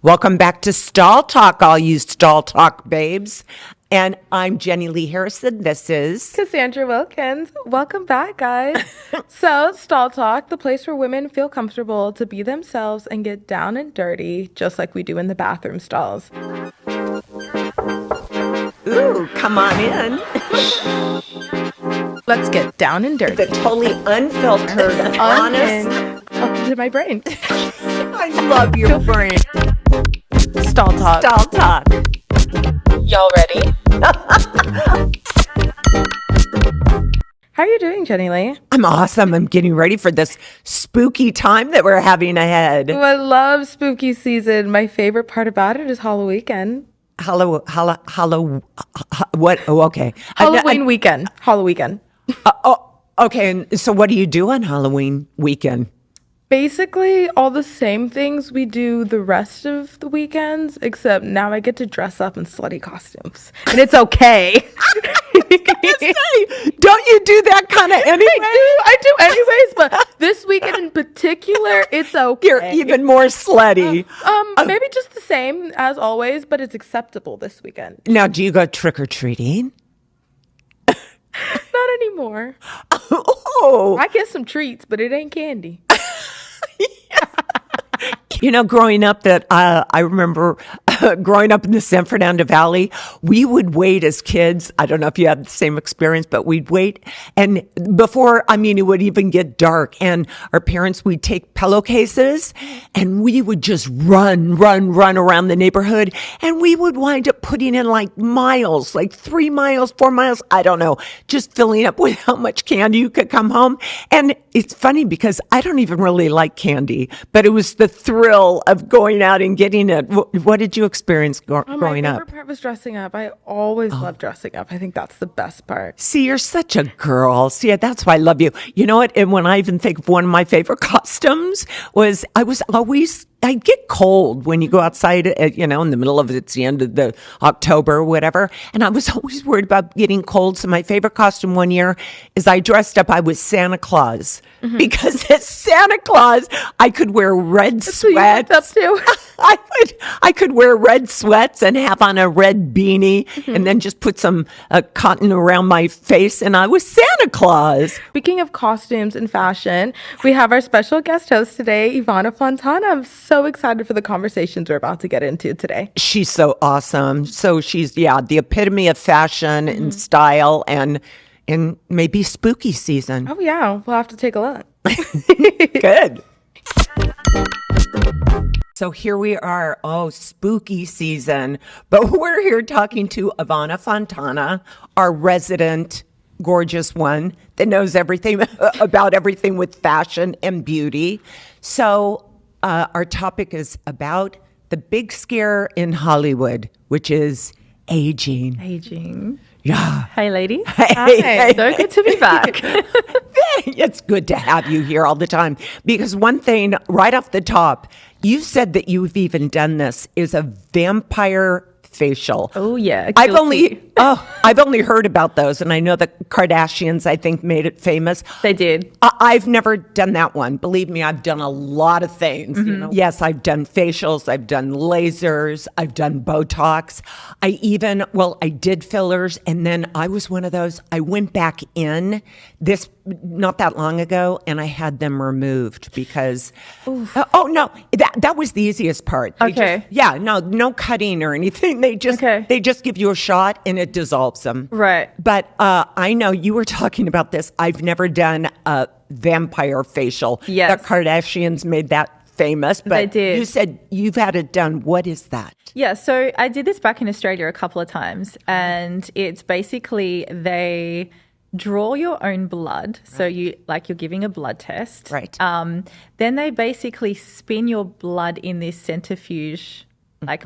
Welcome back to Stall Talk, all you Stall Talk babes. And I'm Jenilee Harrison. This is Cassandra Wilkins. Welcome back, guys. So, Stall Talk, the place where women feel comfortable to be themselves and get down and dirty, just like we do in the bathroom stalls. Ooh, come on in. Let's get down and dirty. The totally unfiltered, honest. Up to my brain. I love your brain. Stall Talk. Stall Talk. Y'all ready? How are you doing, Jenilee? I'm awesome. I'm getting ready for this spooky time that we're having ahead. Oh, I love spooky season. My favorite part about it is Halloween weekend. What? Oh, okay. Halloween weekend. Halloween. Okay. And so what do you do on Halloween weekend? Basically, all the same things we do the rest of the weekends, except now I get to dress up in slutty costumes. And it's okay. Don't you do that kind of anyway? I do anyways, but this weekend in particular, it's okay. You're even more slutty. Maybe just the same as always, but it's acceptable this weekend. Now, do you go trick-or-treating? Not anymore. Oh. I get some treats, but it ain't candy. You know, growing up, I remember growing up in the San Fernando Valley, we would wait as kids. I don't know if you had the same experience, but we'd wait. And before, it would even get dark. And our parents, we'd take pillowcases and we would just run around the neighborhood. And we would wind up putting in like miles, like 3 miles, 4 miles. I don't know, just filling up with how much candy you could come home. And it's funny because I don't even really like candy, but it was the thrill of going out and getting it. What did you experience growing up? My favorite part was dressing up. I always love dressing up. I think that's the best part. See, you're such a girl. See, that's why I love you. You know what? And when I even think of one of my favorite costumes was I'd get cold when you go outside, in the middle of it's the end of the October or whatever. And I was always worried about getting cold. So my favorite costume one year is I dressed up. I was Santa Claus because as Santa Claus, I could wear red sweats. Up too. I could wear red sweats and have on a red beanie and then just put some cotton around my face. And I was Santa Claus. Speaking of costumes and fashion, we have our special guest host today, Ivanna Fontana. I'm so excited for the conversations we're about to get into today. She's so awesome. So she's, the epitome of fashion and style and maybe spooky season. Oh, yeah. We'll have to take a look. Good. So here we are. Oh, spooky season. But we're here talking to Ivanna Fontana, our resident gorgeous one that knows everything about everything with fashion and beauty. So our topic is about the big scare in Hollywood, which is aging. Aging. Yeah. Hey, ladies. Hey. So good to be back. It's good to have you here all the time. Because one thing right off the top, you said that you've even done this, is a vampire facial. Oh, yeah. I've only heard about those, and I know the Kardashians, I think, made it famous. They did. I've never done that one. Believe me, I've done a lot of things. Yes, I've done facials, I've done lasers, I've done Botox. I did fillers, and then I was one of those. I went back in this not that long ago, and I had them removed because. No, that was the easiest part. Okay. No cutting or anything. They just give you a shot and it dissolves them. Right. But I know you were talking about this. I've never done a vampire facial. Yes. The Kardashians made that famous, but They did. You said you've had it done. What is that? Yeah, so I did this back in Australia a couple of times, and it's basically they draw your own blood. So you're giving a blood test. Right. Then they basically spin your blood in this centrifuge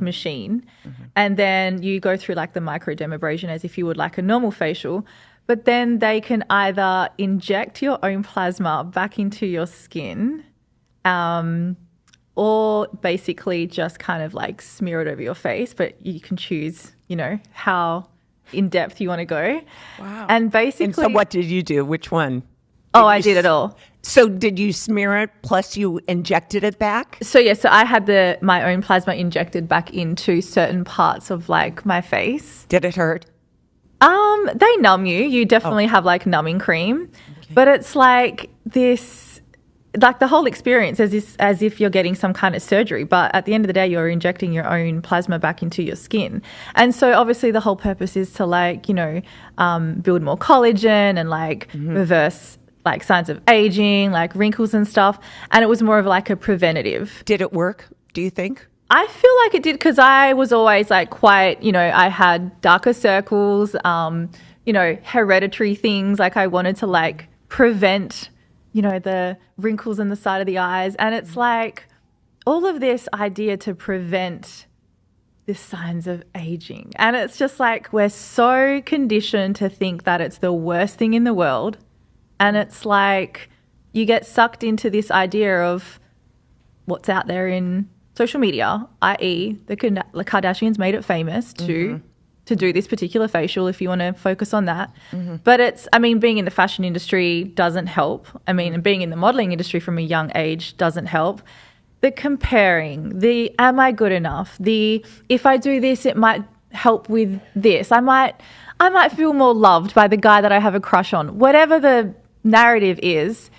machine. And then you go through the microdermabrasion as if you would like a normal facial. But then they can either inject your own plasma back into your skin, or basically just kind of smear it over your face. But you can choose, how in depth you want to go. Wow. And basically. And so what did you do? Which one? Oh, I did it all. So did you smear it plus you injected it back? So yeah, so I had my own plasma injected back into certain parts of like my face. Did it hurt? They numb you. You definitely have like numbing cream, but it's like this, like the whole experience is as if you're getting some kind of surgery. But at the end of the day, you're injecting your own plasma back into your skin, and so obviously the whole purpose is to like build more collagen and like reverse like signs of aging, like wrinkles and stuff. And it was more of like a preventative. Did it work, do you think? I feel like it did because I was always like quite, I had darker circles, hereditary things. Like I wanted to like prevent, the wrinkles in the side of the eyes. And it's like all of this idea to prevent the signs of aging. And it's just like we're so conditioned to think that it's the worst thing in the world. And it's like you get sucked into this idea of what's out there in social media, i.e. the Kardashians made it famous to do this particular facial if you want to focus on that. But being in the fashion industry doesn't help. And being in the modeling industry from a young age doesn't help. The comparing, the am I good enough, the if I do this, it might help with this. I might feel more loved by the guy that I have a crush on. Whatever the narrative is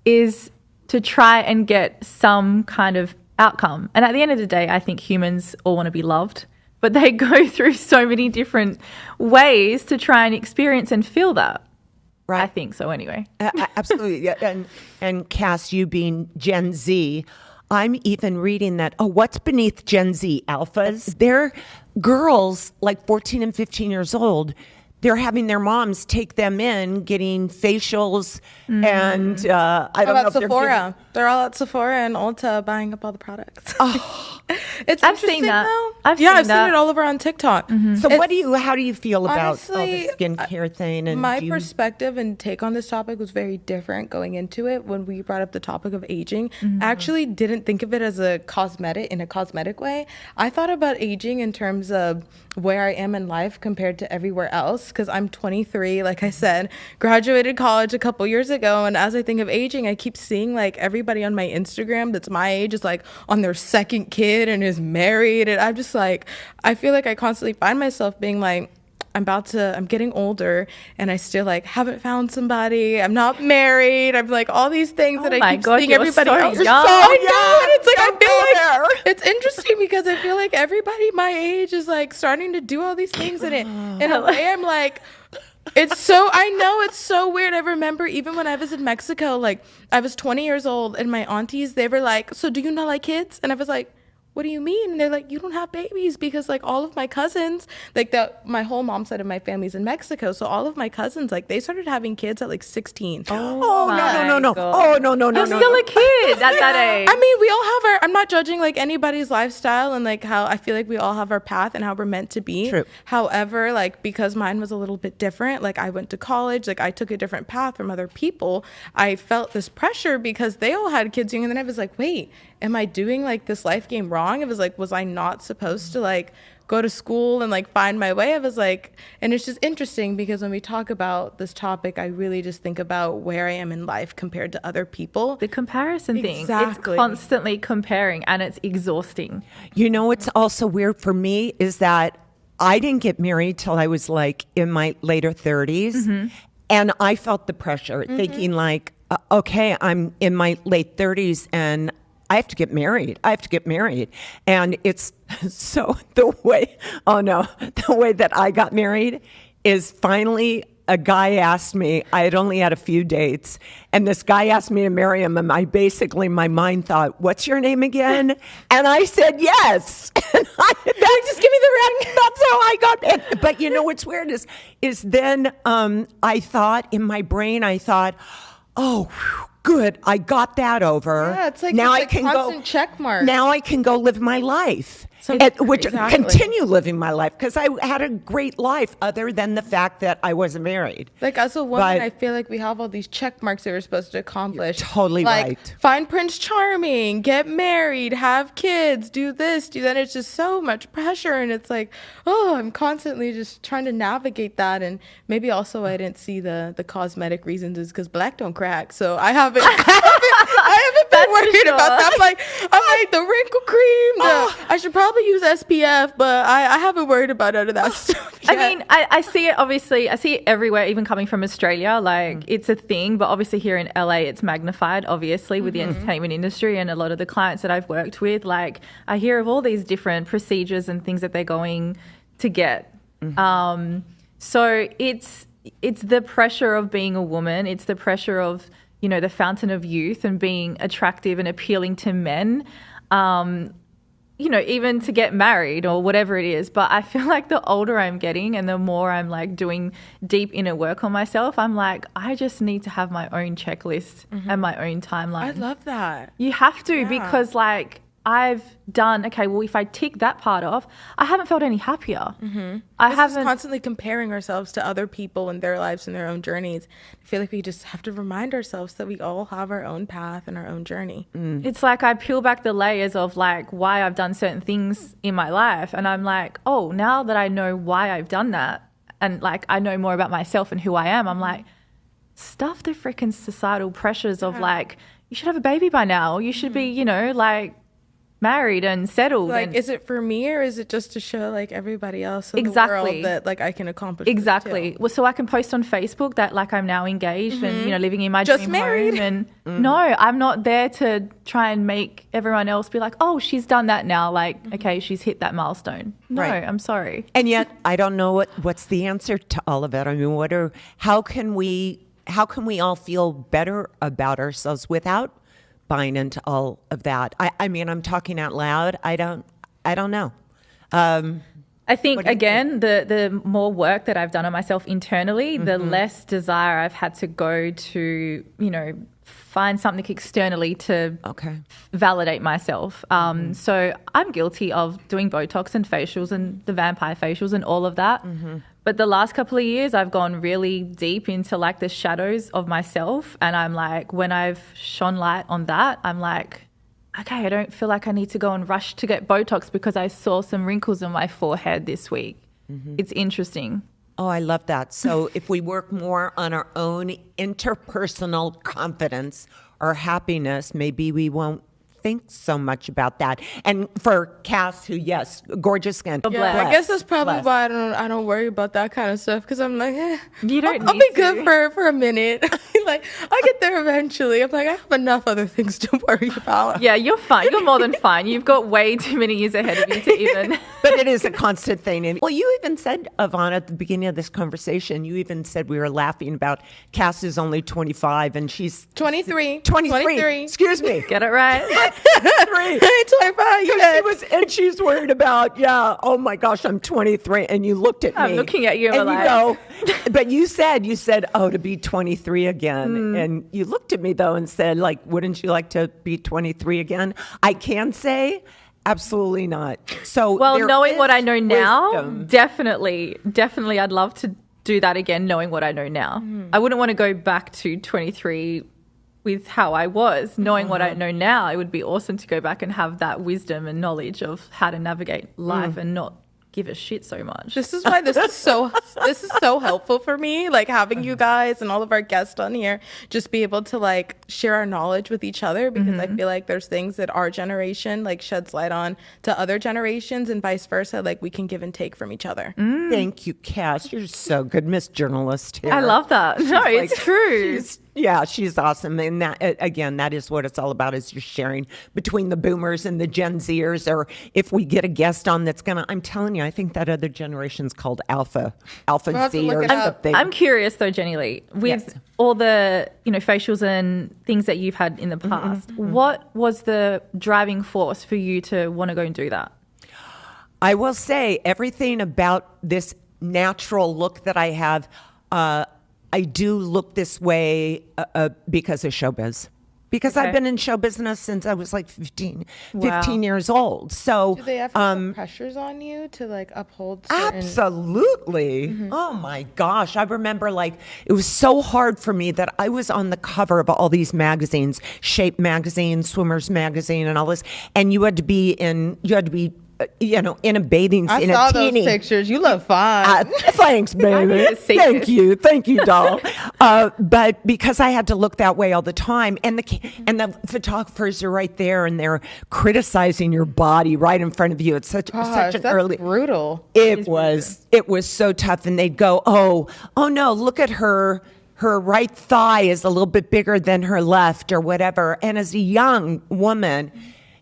to try and get some kind of outcome. And at the end of the day, I think humans all want to be loved, but they go through so many different ways to try and experience and feel that. Right. I think so anyway. Absolutely. Yeah. And Cass, you being Gen Z, I'm even reading that, what's beneath Gen Z alphas? They're girls like 14 and 15 years old. They're having their moms take them in, getting facials, and I don't know if Sephora. They're all at Sephora and Ulta buying up all the products. It's I've seen that. Though. I've seen it all over on TikTok. So how do you feel about all the skincare thing? And my perspective and take on this topic was very different going into it. When we brought up the topic of aging, I actually didn't think of it as a cosmetic way. I thought about aging in terms of where I am in life compared to everywhere else, because I'm 23, like I said, graduated college a couple years ago, and as I think of aging, I keep seeing like everybody on my Instagram that's my age is like on their second kid and is married, and I'm just like, I feel like I constantly find myself being like, I'm getting older and I still like haven't found somebody. I'm not married. I'm like all these things that I keep seeing everybody else. Young. I know. It's like I feel like it's interesting because I feel like everybody my age is like starting to do all these things in a way I'm like, I know it's so weird. I remember even when I was in Mexico, like I was 20 years old and my aunties, they were like, so do you not like kids? And I was like, what do you mean? And they're like, you don't have babies because like all of my cousins, like my whole mom's side of my family's in Mexico. So all of my cousins, like they started having kids at like 16. No. God. Oh, no. You're still a kid at that age. I mean, we all have I'm not judging like anybody's lifestyle and like how I feel like we all have our path and how we're meant to be. True. However, like because mine was a little bit different, like I went to college, like I took a different path from other people. I felt this pressure because they all had kids young, and then I was like, wait, am I doing like this life game wrong? It was like, was I not supposed to like go to school and like find my way? I was like, and it's just interesting because when we talk about this topic, I really just think about where I am in life compared to other people. The comparison thing. Exactly. It's constantly comparing and it's exhausting. You know what's also weird for me is that I didn't get married till I was like in my later 30s. And I felt the pressure thinking like, okay, I'm in my late 30s and I have to get married. And it's so the way that I got married is finally a guy asked me, I had only had a few dates, and this guy asked me to marry him, and my mind thought, what's your name again? And I said, yes. And just give me the ring. That's how I got it. But you know what's weird is then I thought in my brain, oh, good, I got that over. Yeah, it's like now it's a constant check mark. Now I can go live my life. Exactly. Continue living my life, because I had a great life other than the fact that I wasn't married. Like, as a woman, I feel like we have all these check marks that we're supposed to accomplish. You're totally like, right. Find Prince Charming, get married, have kids, do this, do that. It's just so much pressure. And it's like, oh, I'm constantly just trying to navigate that. And maybe also I didn't see the cosmetic reasons is because black don't crack. So I haven't been worried about that. I'm like the wrinkle cream. I should probably use SPF, but I haven't worried about none of that stuff yet. I mean, I see it, obviously, I see it everywhere, even coming from Australia. Like, it's a thing, but obviously here in LA, it's magnified, obviously, with the entertainment industry and a lot of the clients that I've worked with. Like, I hear of all these different procedures and things that they're going to get. So it's the pressure of being a woman. It's the pressure of, you know, the fountain of youth and being attractive and appealing to men. You know, even to get married or whatever it is. But I feel like the older I'm getting and the more I'm like doing deep inner work on myself, I'm like, I just need to have my own checklist and my own timeline. I love that. You have to, because like I've done, okay, well, if I tick that part off, I haven't felt any happier. I haven't constantly comparing ourselves to other people and their lives and their own journeys. I feel like we just have to remind ourselves that we all have our own path and our own journey. It's like I peel back the layers of like why I've done certain things in my life. And I'm like, oh, now that I know why I've done that and like I know more about myself and who I am, I'm like, stuff the freaking societal pressures of like, you should have a baby by now. Or you should be, you know, like married and settled. Like, and is it for me or is it just to show like everybody else in the world that like I can accomplish exactly too? Well, so I can post on Facebook that like I'm now engaged and, you know, living in my dream married home. And no, I'm not there to try and make everyone else be like, oh, she's done that now, like okay, she's hit that milestone. No, I'm sorry. And yet I don't know what's the answer to all of it. I mean, how can we all feel better about ourselves without buying into all of that? I mean, I'm talking out loud. I don't know. I think, again, the more work that I've done on myself internally, the less desire I've had to go to, you know, find something externally to validate myself. So I'm guilty of doing Botox and facials and the vampire facials and all of that. But the last couple of years, I've gone really deep into like the shadows of myself. And I'm like, when I've shone light on that, I'm like, okay, I don't feel like I need to go and rush to get Botox because I saw some wrinkles on my forehead this week. It's interesting. Oh, I love that. So if we work more on our own interpersonal confidence or happiness, maybe we won't think so much about that. And for Cass, who, yes, gorgeous skin. Yeah, I guess that's probably why I don't worry about that kind of stuff, because I'm like, you don't I'll be good for a minute. Like, I get there eventually. I'm like, I have enough other things to worry about. Yeah, you're fine. You're more than fine. You've got way too many years ahead of you to even. But it is a constant thing. And, well, you even said, Ivanna, at the beginning of this conversation, you even said we were laughing about Cass is only 25 and she's 23. 23. Excuse me. Get it right. 23. 25. And she's worried about, oh my gosh, I'm 23. And you looked at me. I'm looking at you and you like, go, but you said, oh, to be 23 again. And you looked at me though and said, like, wouldn't you like to be 23 again? I can say, absolutely not. So, well, knowing what I know now, wisdom. definitely, I'd love to do that again, knowing what I know now. I wouldn't want to go back to 23 with how I was. Knowing what I know now, it would be awesome to go back and have that wisdom and knowledge of how to navigate life and not give a shit so much. This is why this is so helpful for me, like having you guys and all of our guests on here just be able to like share our knowledge with each other, because I feel like there's things that our generation like sheds light on to other generations and vice versa. Like we can give and take from each other. Thank you, Cass. You're so good, Miss Journalist here. I love that. No, it's true. She's awesome. And that, again, that is what it's all about, is you're sharing between the boomers and the Gen Zers. Or if we get a guest on that's going to, I'm telling you, I think that other generation's called Alpha Z or something. I'm curious though, Jenilee, with all the, you know, facials and things that you've had in the past, what was the driving force for you to want to go and do that? I will say everything about this natural look that I have, I do look this way because of showbiz. because I've been in show business since I was like 15 years old. So Do they ever put pressures on you to like uphold certain... Absolutely. Oh my gosh. I remember like it was so hard for me that I was on the cover of all these magazines, Shape magazine, Swimmers magazine, and all this. And you had to be in a bathing suit. I saw those pictures. You look fine. Thanks, baby. Thank you, doll. But because I had to look that way all the time, and the photographers are right there, and they're criticizing your body right in front of you. It's such an early brutal. It was so tough, and they'd go, oh no, look at her. Her right thigh is a little bit bigger than her left, or whatever. And as a young woman,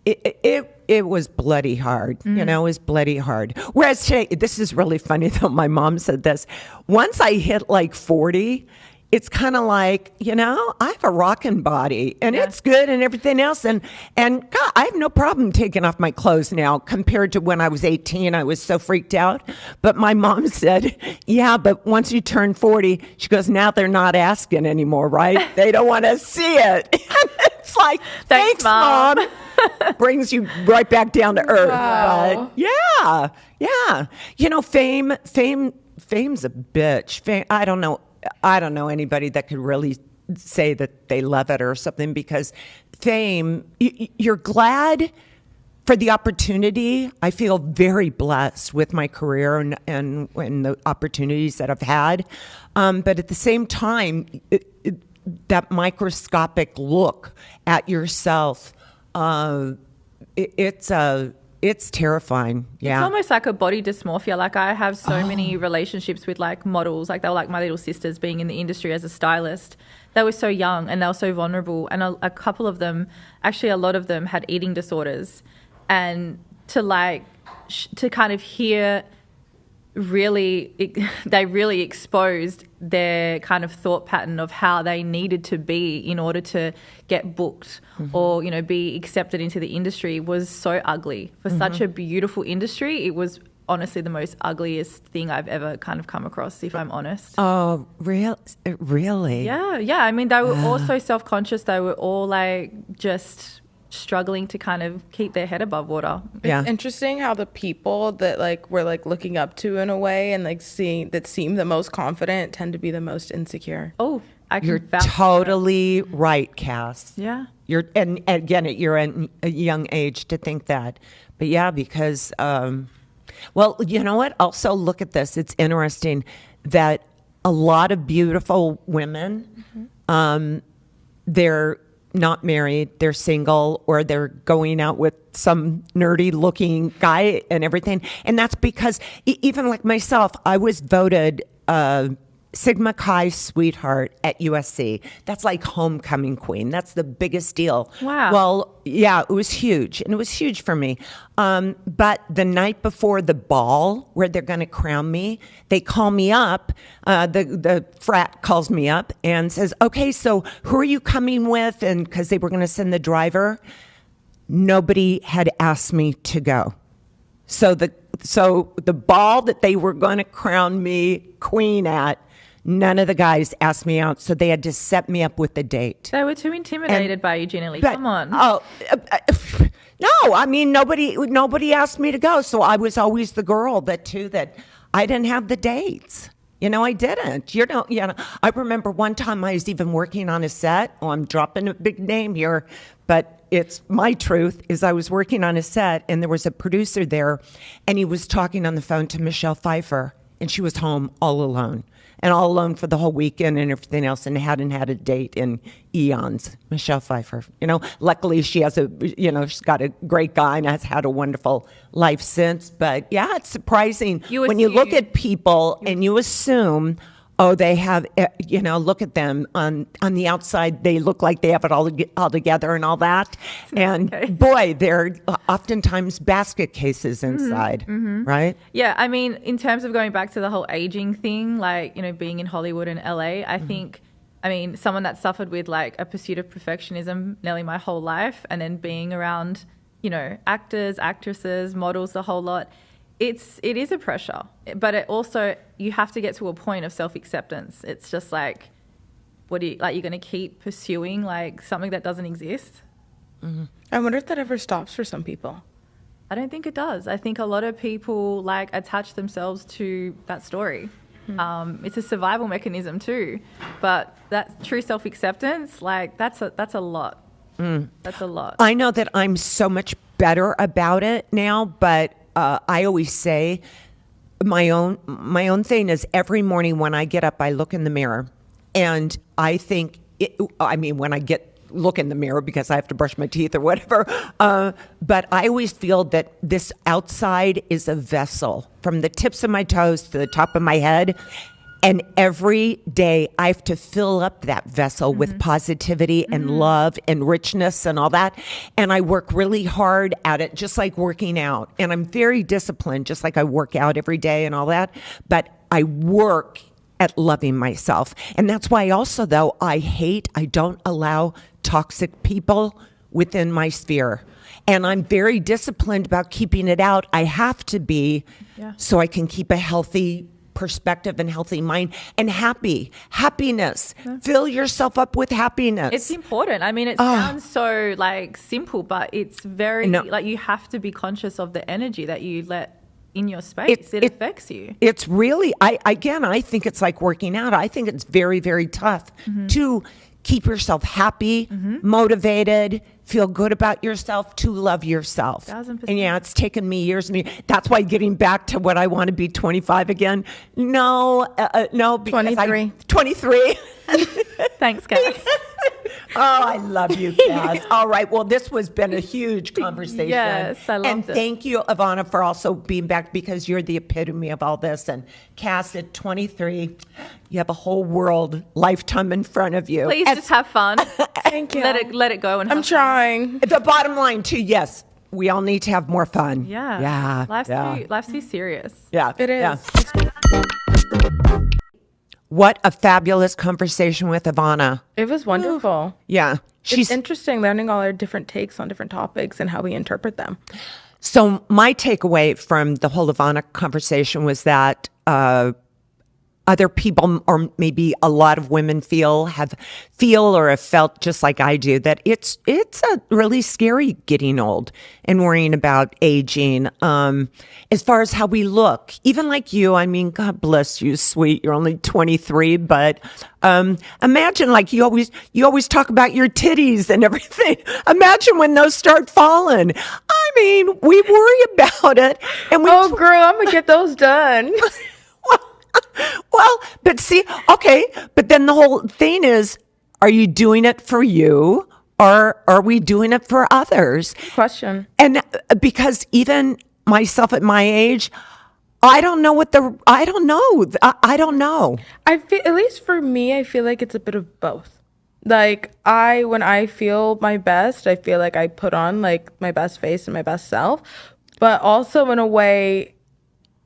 it was bloody hard, it was bloody hard. Whereas today, this is really funny though, my mom said this, once I hit like 40, it's kind of like, I have a rockin' body and it's good and everything else. And God, I have no problem taking off my clothes now compared to when I was 18, I was so freaked out. But my mom said, yeah, but once you turn 40, she goes, now they're not asking anymore, right? They don't want to see it. It's like, thanks Mom. Brings you right back down to earth. Wow. But yeah. Fame's a bitch. I don't know anybody that could really say that they love it or something, because fame, you're glad for the opportunity. I feel very blessed with my career and the opportunities that I've had. But at the same time, that microscopic look at yourself, it's terrifying. Yeah. It's almost like a body dysmorphia. Like I have so many relationships with like models, like they were like my little sisters being in the industry as a stylist. They were so young and they were so vulnerable. And a couple of them, actually a lot of them had eating disorders. And to kind of hear they really exposed their kind of thought pattern of how they needed to be in order to get booked or, be accepted into the industry was so ugly. For such a beautiful industry, it was honestly the most ugliest thing I've ever kind of come across, if I'm honest. Oh, really? Yeah. I mean, they were all so self-conscious. They were all like just struggling to kind of keep their head above water. It's interesting how the people that like we're like looking up to in a way and like seem the most confident tend to be the most insecure. Oh, you're totally right, Cass. Yeah. And again, at a young age to think that. But yeah, because well, you know what? Also look at this. It's interesting that a lot of beautiful women, they're not married, they're single, or they're going out with some nerdy looking guy and everything. And that's because even like myself, I was voted Sigma Chi sweetheart at USC. That's like homecoming queen. That's the biggest deal. Wow. Well, yeah, it was huge. And it was huge for me. But the night before the ball where they're going to crown me, they call me up. The frat calls me up and says, okay, so who are you coming with? And because they were going to send the driver. Nobody had asked me to go. So the ball that they were going to crown me queen at, none of the guys asked me out, so they had to set me up with a date. They were too intimidated by you, Jenilee. Come on. No, I mean nobody asked me to go, so I was always the girl that I didn't have the dates. I didn't. I remember one time I was even working on a set. Oh, I'm dropping a big name here, but it's my truth. Is I was working on a set, and there was a producer there, and he was talking on the phone to Michelle Pfeiffer, and she was home all alone. And all alone for the whole weekend and everything else, and hadn't had a date in eons. Michelle Pfeiffer, luckily she has she's got a great guy and has had a wonderful life since. But yeah, it's surprising when you look at people and you assume, oh, they have, look at them on the outside. They look like they have it all together and all that. And boy, they're oftentimes basket cases inside, right? Yeah, I mean, in terms of going back to the whole aging thing, like, being in Hollywood and LA, I think, someone that suffered with like a pursuit of perfectionism nearly my whole life, and then being around, actors, actresses, models, the whole lot, it is a pressure, but it also, you have to get to a point of self-acceptance. It's just like, what do you like? You're going to keep pursuing like something that doesn't exist? I wonder if that ever stops for some people. I don't think it does. I think a lot of people like attach themselves to that story. It's a survival mechanism too, but that true self-acceptance, like that's a lot. That's a lot. I know that I'm so much better about it now, but I always say my own thing is every morning when I get up, I look in the mirror, and I think, when I look in the mirror because I have to brush my teeth or whatever, but I always feel that this outside is a vessel from the tips of my toes to the top of my head. And every day I have to fill up that vessel with positivity and love and richness and all that. And I work really hard at it, just like working out. And I'm very disciplined, just like I work out every day and all that. But I work at loving myself. And that's why also, though, I don't allow toxic people within my sphere. And I'm very disciplined about keeping it out. I have to be so I can keep a healthy perspective and healthy mind and happiness. Fill yourself up with happiness. It's important. I mean, it sounds so like simple, but it's very like you have to be conscious of the energy that you let in your space. It affects you. It's really, I think it's like working out. I think it's very, very tough to keep yourself happy, motivated, feel good about yourself, to love yourself. 1000%. And it's taken me years. That's why getting back to what I want to be 25 again. No, because 23. 23. Thanks, guys. Oh, I love you, Cass. All right. Well, this has been a huge conversation. Yes, I loved and it. thank you, Ivanna, for also being back, because you're the epitome of all this. And Cass, at 23, you have a whole world, lifetime in front of you. Please just have fun. Thank you. Let it go. And I'm have trying. The bottom line, too, yes, we all need to have more fun. fun. Yeah. Yeah. Life's too serious. Yeah. It is. Yeah. What a fabulous conversation with Ivanna. It was wonderful. Yeah. It's interesting learning all our different takes on different topics and how we interpret them. So my takeaway from the whole Ivanna conversation was that other people, or maybe a lot of women, feel or have felt just like I do, that it's a really scary getting old and worrying about aging. As far as how we look, even like you, I mean, God bless you, sweet. You're only 23, but imagine, like you always talk about your titties and everything. Imagine when those start falling. I mean, we worry about it, and we. Oh, girl, I'm gonna get those done. Well, but see, okay, but then the whole thing is, are you doing it for you, or are we doing it for others? Question. And because even myself at my age, I don't know. I don't know. I feel, at least for me, I feel like it's a bit of both. Like when I feel my best, I feel like I put on like my best face and my best self, but also in a way,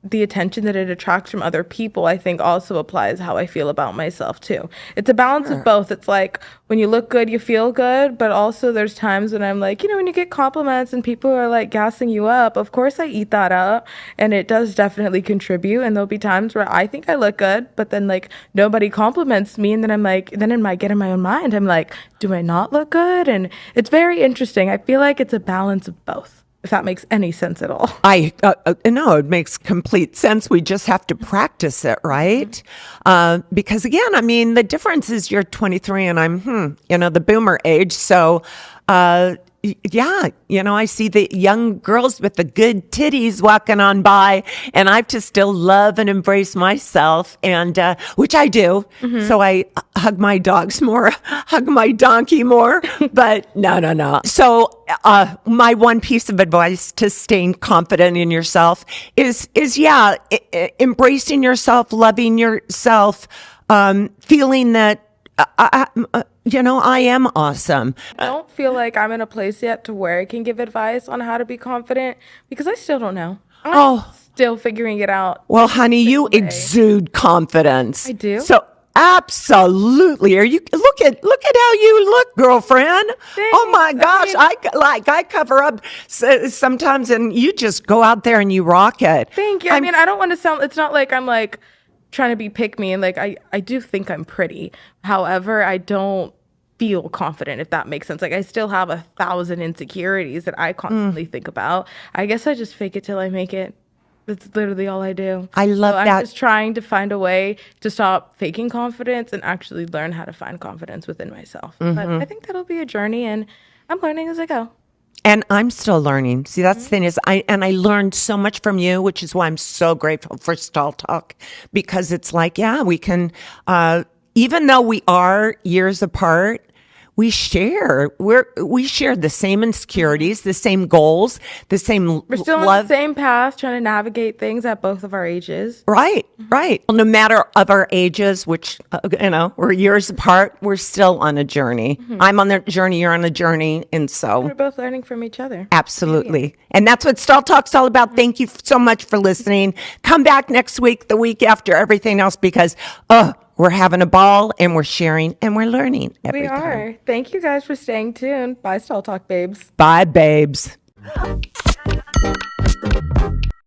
the attention that it attracts from other people, I think also applies how I feel about myself too. It's a balance of both. It's like when you look good, you feel good, but also there's times when I'm like, when you get compliments and people are like gassing you up, of course I eat that up, and it does definitely contribute. And there'll be times where I think I look good, but then like nobody compliments me, and then I'm like, then in my own mind, I'm like, do I not look good? And it's very interesting. I feel like it's a balance of both, if that makes any sense at all. No, it makes complete sense. We just have to practice it, right? Because again, I mean, the difference is you're 23 and I'm, the boomer age. So, I see the young girls with the good titties walking on by, and I have to still love and embrace myself, and which I do. So I hug my dogs more, hug my donkey more, but no. So my one piece of advice to staying confident in yourself is embracing yourself, loving yourself, feeling that I am awesome. I don't feel like I'm in a place yet to where I can give advice on how to be confident, because I still don't know. I'm still figuring it out. Well, honey, you exude confidence. I do. So absolutely. Look at how you look, girlfriend. Thanks. Oh my gosh. I cover up sometimes, and you just go out there and you rock it. Thank you. I mean, I don't want to sound, it's not like I'm like trying to be pick me, and like I do think I'm pretty. However, I don't feel confident, if that makes sense. Like I still have 1,000 insecurities that I constantly think about. I guess I just fake it till I make it. That's literally all I do. I love that. I'm just trying to find a way to stop faking confidence and actually learn how to find confidence within myself. But I think that'll be a journey, and I'm learning as I go. And I'm still learning. See, that's the thing is, I learned so much from you, which is why I'm so grateful for Stall Talk, because it's like, yeah, we can, even though we are years apart, we share the same insecurities, the same goals, the same We're still on the same path, trying to navigate things at both of our ages. Right. Well, no matter of our ages, which, we're years apart, we're still on a journey. I'm on a journey, you're on a journey. And so We're both learning from each other. absolutely. And that's what Stall Talk's all about. Thank you so much for listening. Come back next week, the week after everything else, because, we're having a ball and we're sharing and we're learning every time. We are. Thank you guys for staying tuned. Bye, Stall Talk babes. Bye, babes.